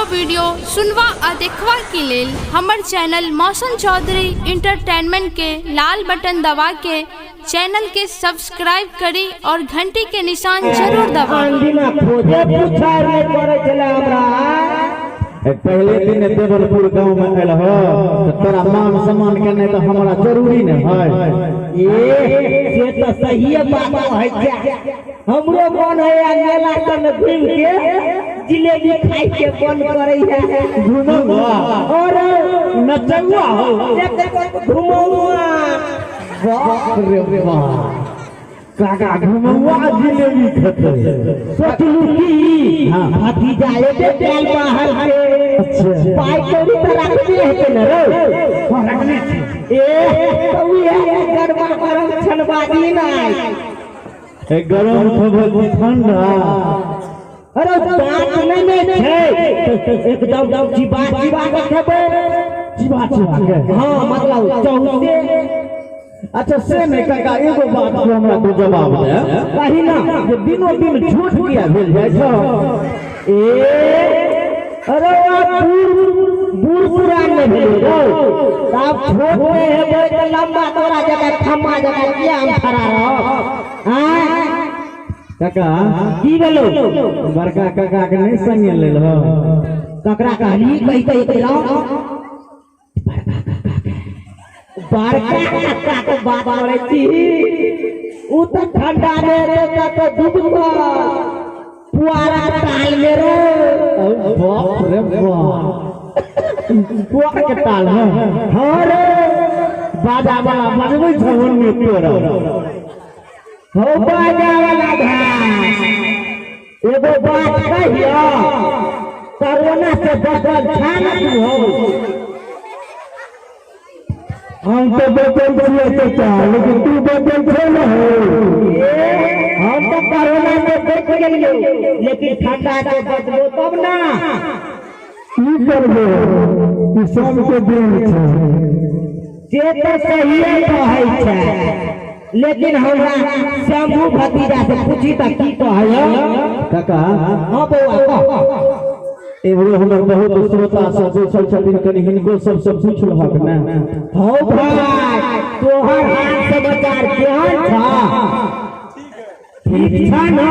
Audio video सुनवा आ देखवा के लेल हमर चैनल मौसम चौधरी इंटरटेनमेंट के लाल बटन दबा के चैनल के सब्सक्राइब करी और घंटी के निशान जरूर दबाई। पहले दिन देवलपुर गांव में आयल हो तोरा मान सम्मान करने तो हमारा जरूरी न है। ये तो सही बात है। हमरो मन है मेला तन घूम के जिलेबी खाई के बंद करे है घूमवा और नचवा हो घूमवा। बाप रे बाप काका घूमवा जिलेबी खते सोचलू की भतीजा एते तेल बाहर के पाई कोरी तो रखते है न रे रखने ए तो ये गरमा गरम छनबाजी नहीं ए गरम खबर ठंडा अरे बात नहीं में है एकदम जीवा के खबर जीवा के हां मतलब चौसे। अच्छा से नहीं काका एगो बात को हमरा तो जवाब दे कही ना जे दिनों दिन झूठ किया भेल जाय छ। अरे बूढ़ पुरान में भेल रो आप छोट में है तो लंबा तोरा जगह खम्मा जगह किया हम खड़ा रहो। हां काका की बोलो बड़का काका के नहीं संगे ले लो ककरा कहली कही कही बड़का काका के बात करे छी उ तो ठंडा में रे तो डूबवा पुआरा ताल में रे बाप रे बाप पुआरा के ताल है हां रे बाजा वाला बजबै छवन में तोरा हो बाजा वाला भाई एगो बात कहियो कोरोना से बचल छाना तू हो। हम तो बचल छिए चाचा लेकिन तू बचल छे न हो। हम तो कोरोना से बच गेलियो लेकिन ठंडा से बचबो तब ना की करबो ई सब के दिन छे से तो सही कहै छै लेकिन हमरा शंभू भतीजा से पूछी त की कहै काका हां बौआ एगो हमर बहुत श्रोता सब दोसर छथिन कनी हिनको सबसे पूछ लहक ना हो भाई तोहर हाल समाचार केहन छ ठीक छ ना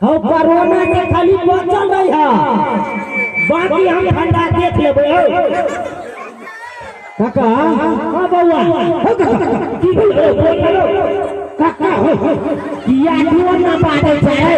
हो कोरोना से खाली बचल रही है बाकी हम ठंडा देख लेबै हो काका हां बौआ हो काका की बोलो काका हो किया क्यों ना बात छै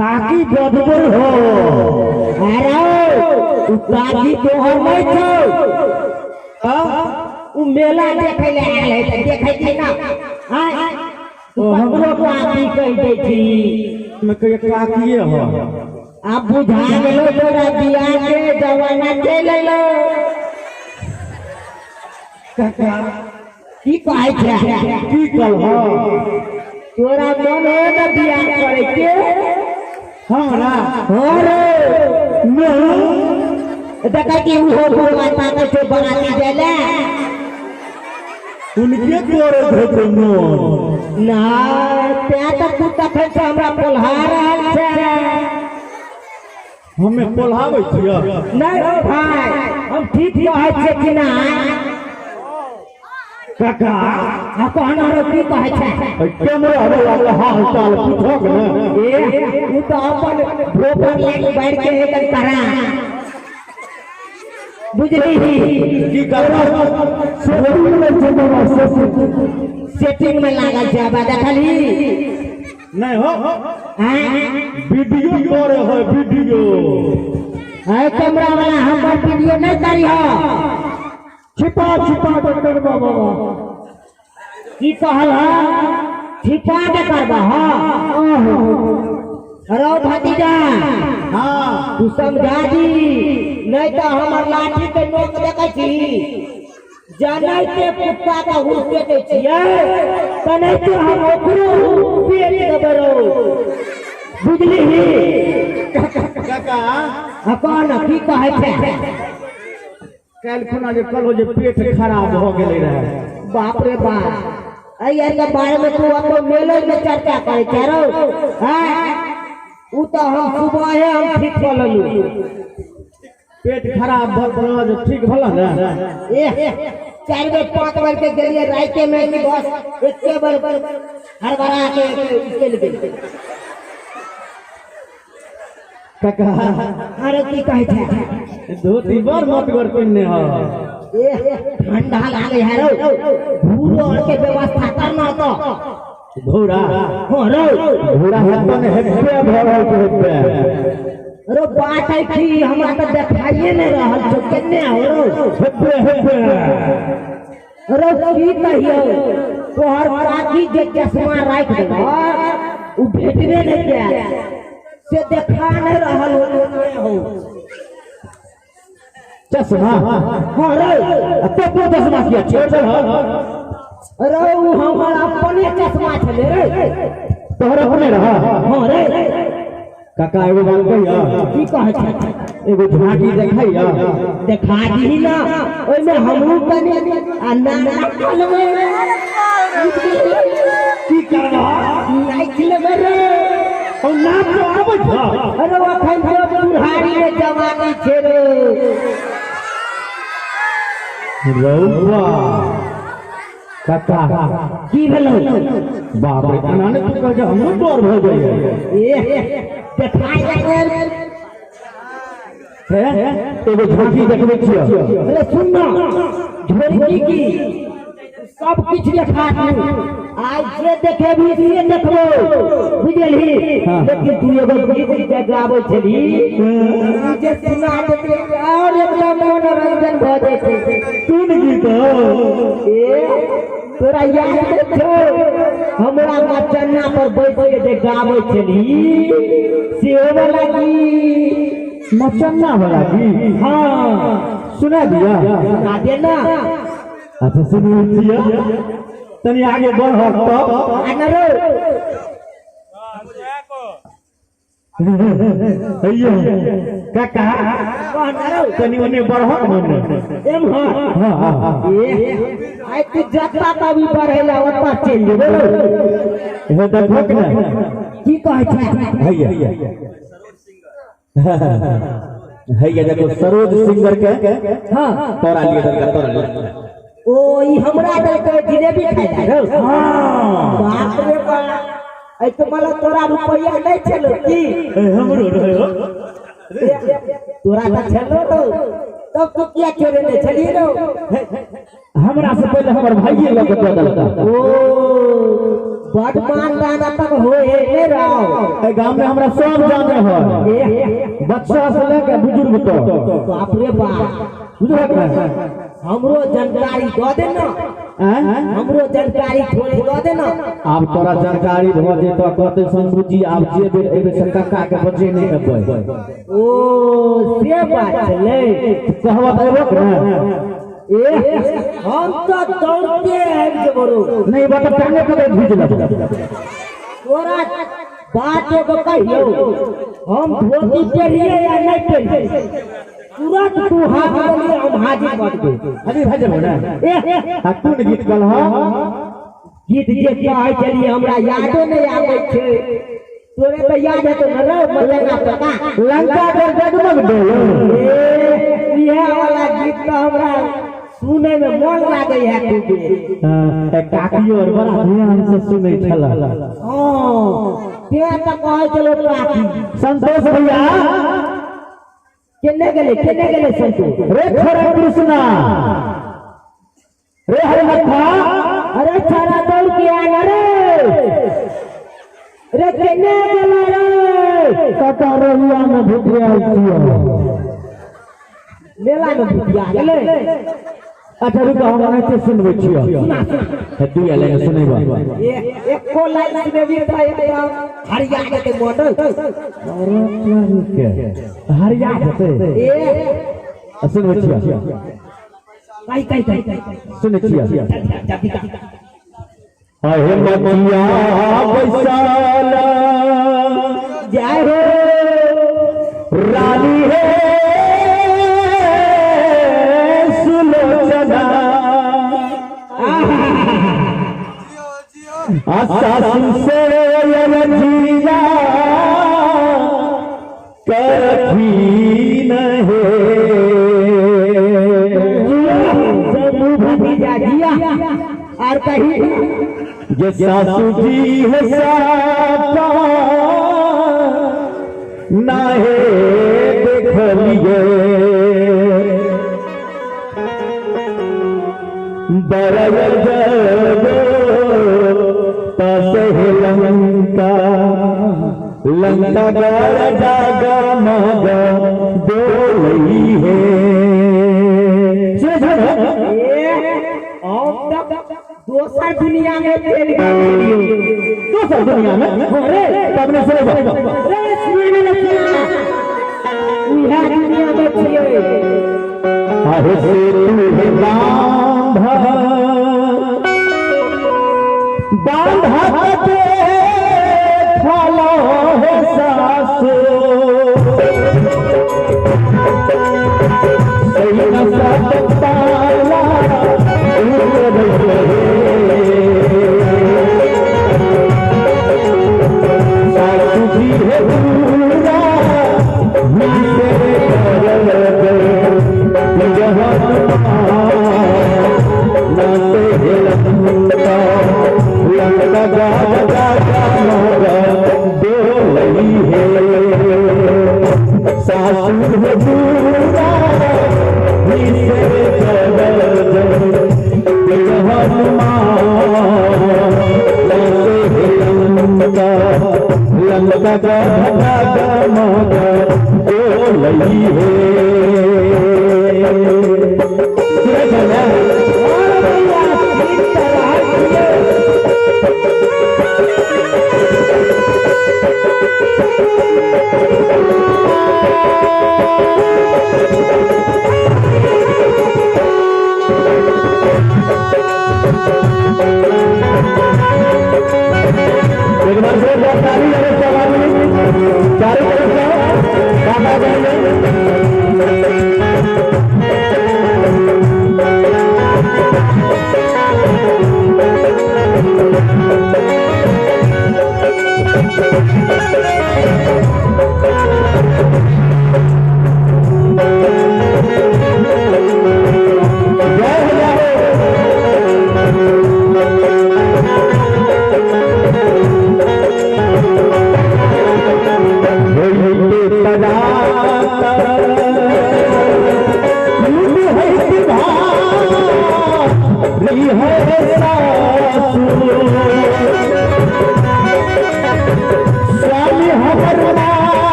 काकी बदबल हो अरे काकी तोहर नहीं छौ उ मेला देखे ले आयल है देखे छै ना हां तू हमरो काकी कह दे छी मैं कह काकीए हो अब बुझा गेलो तोरा बियाह के जमाना चल एलो काका की कहै छै की कल हो तोरा मन हो न बियाह करे के हमरा अरे नहीं देखा कि वो भगवान माता से बनाती देले उनके तोरे भेजो ना त्या तक तू तखन से हमरा पोल्हा रहल छै हमें पोल्हाबै छियै नहीं भाई हम ठीक कहै छै कि ना काका आ कहना रो की कहै छै कैमरा वाला हाल चाल पूछक न ए तू तो अपन ब्रोकर लेके बैठ के एक तरह बुझली की करबो सेटिंग में लागल छै बा देखली नहीं हो हां वीडियो करे हो वीडियो है कैमरा वाला हमर वीडियो नहीं करी हो छिपा के करबा बाबा की कहल है छिपा के करबा हां अरे भतीजा हां तू समझा दी नहीं तो हमर लाठी के नोक देखै छी जानै के कुत्ता का हुस्से दे छियै तने तो हम ओकरो पेट दबरो बुझली काका अपन की कहै छै काल खुना जे कल हो जे पेट खराब हो गेलै रहे बाप रे बाप आई यार के बारे में तू अपन मेले में चर्चा करे चारो हां उ तो हम सुबह है हम ठीक कर लेलू। पेट खराब भल जो ठीक भला ना ए 4 बेर 5 बेर के गेलिए राइते में कि बस एके बार हड़बड़ा के चल गेल। काका अरे की कहै छै धोती बड़ मतगर पिन्ने हो ए ठंडा लागे है रो भूरो के व्यवस्था करना तो घोड़ा हो रो घोड़ा हतन हेबे भरल के हेबे रो बात है कि हमरा तो देखाइए नहीं रहल छो केने हो रो हेबे हेबे रो की कहियो तोहर काकी जे चश्मा राख देला उ भेटबे नहीं किया से देखा नहीं रहल हो चश्मा हां रो तो चश्मा किया छोड़ दे रो हमर अपने चश्मा छले रे तोहर अपने रहा हां रे काका एगो बात कहिया की कहै छै एगो झांकी देखाइया देखा दी ना ओइ में हमहू कनी आ ना चलबे की करबा लाइक लेबे रे हम नाम तो आबै छ अरे अखन जो बुढ़ारी में जवानी छे रे रौवा काका की भेलो बाप रे अनाने तू कह हम डर भ गए ए देखाई कर है एगो झांकी देखबे छियो अरे सुन ना झोरी की सब कुछ देखा दू आज जे देखे भी से देखबो बुझलही लेकिन तू एगो गीत जगाबै छली जे सुना देते और एकदम मनोरंजन भ जेते सुन गीत ए तोरा याद छौ हमरा मचन्ना पर बैठ के जे गाबै छली से वाला गीत मचन्ना वाला की हां सुना दिया सुना दे ना अच्छा सुनिए छिया तनी आगे बढ़ तो अनरो अइयो काका अनरो तनी ओने बढ़त मन एम हां हां ए आई तू जत्ता तभी बढ़ेला ओत्ता चल जेबे हे देखक ना की कहै छै भैया भैया देखो सरोज सिंगर के हां तोरा लिए तोरा लिए ओ ई हमरा दल के जिलेबी खाइ रे हां बाप रे बाप ऐ तो मला तोरा रुपया नहीं चलो की हमरो रहो तोरा त चलो तो तब तू क्या चोरे ले चली रो हमरा से पहले हमर भाईये लग के दलता ओ बदमान दाना तक होए ले रहो ए गांव में हमरा सब जाने है बच्चा से लेके बुजुर्ग तक बाप रे बाप बुझलक ना हमरो जानकारी दो दे ना हमरो जानकारी थोड़ी दो दे ना आब तोरा जानकारी भ जे तो कहते संबुजी आब जे बेर एबे से काका के बचे नहीं हेबै ओ से बात चले कहवत एबो ना ए हम तो दौड़ते हैं जे बरो नहीं बता टांगे पे भेज ल तोरा बात एगो कहियो हम धोती पहिरिए या नहीं पहिरिए तुरंत तू हाथ में हम हाजिर कर दे अभी भेज हो ना ए कौन गीत गल हो गीत जे कहै छली हमरा यादो नहीं आबै छै तोरे तो याद है तो न रो मलंगा पता लंका कर जगमग डोलो ए यह वाला गीत तो हमरा सुने में मन लागे है तुझे काकी और बड़ा ध्यान से सुनै छला हां ते त कहै चलो काकी संतोष भैया केने गेले संतोष रे खरा कृष्णा रे हरे मथा अरे छाड़ा दौड़ के आ रे केने गेला रे काका रहिया में भुतिया छियो मेला में भुतिया गेले अच्छा रुको हम आते सुनबै छियो दू लाइन सुनेबा एको लाइन सुनेबी त एकदम हरिया के मॉडल के हरिया जते ए सुनबै छियो काई सुनै छियो जल्दी हे मतिया बैसाला जय हो रानी है सुलोचना आशा से जीना कठिन है जम्मू भतीजा जिया और कहीं ये सासू जी है सापा नाहे देख लिए बरग लंका लंका जागा मग बोली है दोसर दुनिया में खेल गए दूसर दुनिया में अरे तब ने सुनो दुनिया में छिए अरे से तू बांधा के फलो है सासो सही न सब पाला सासू जी है पूरा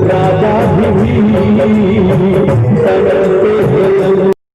राजा भी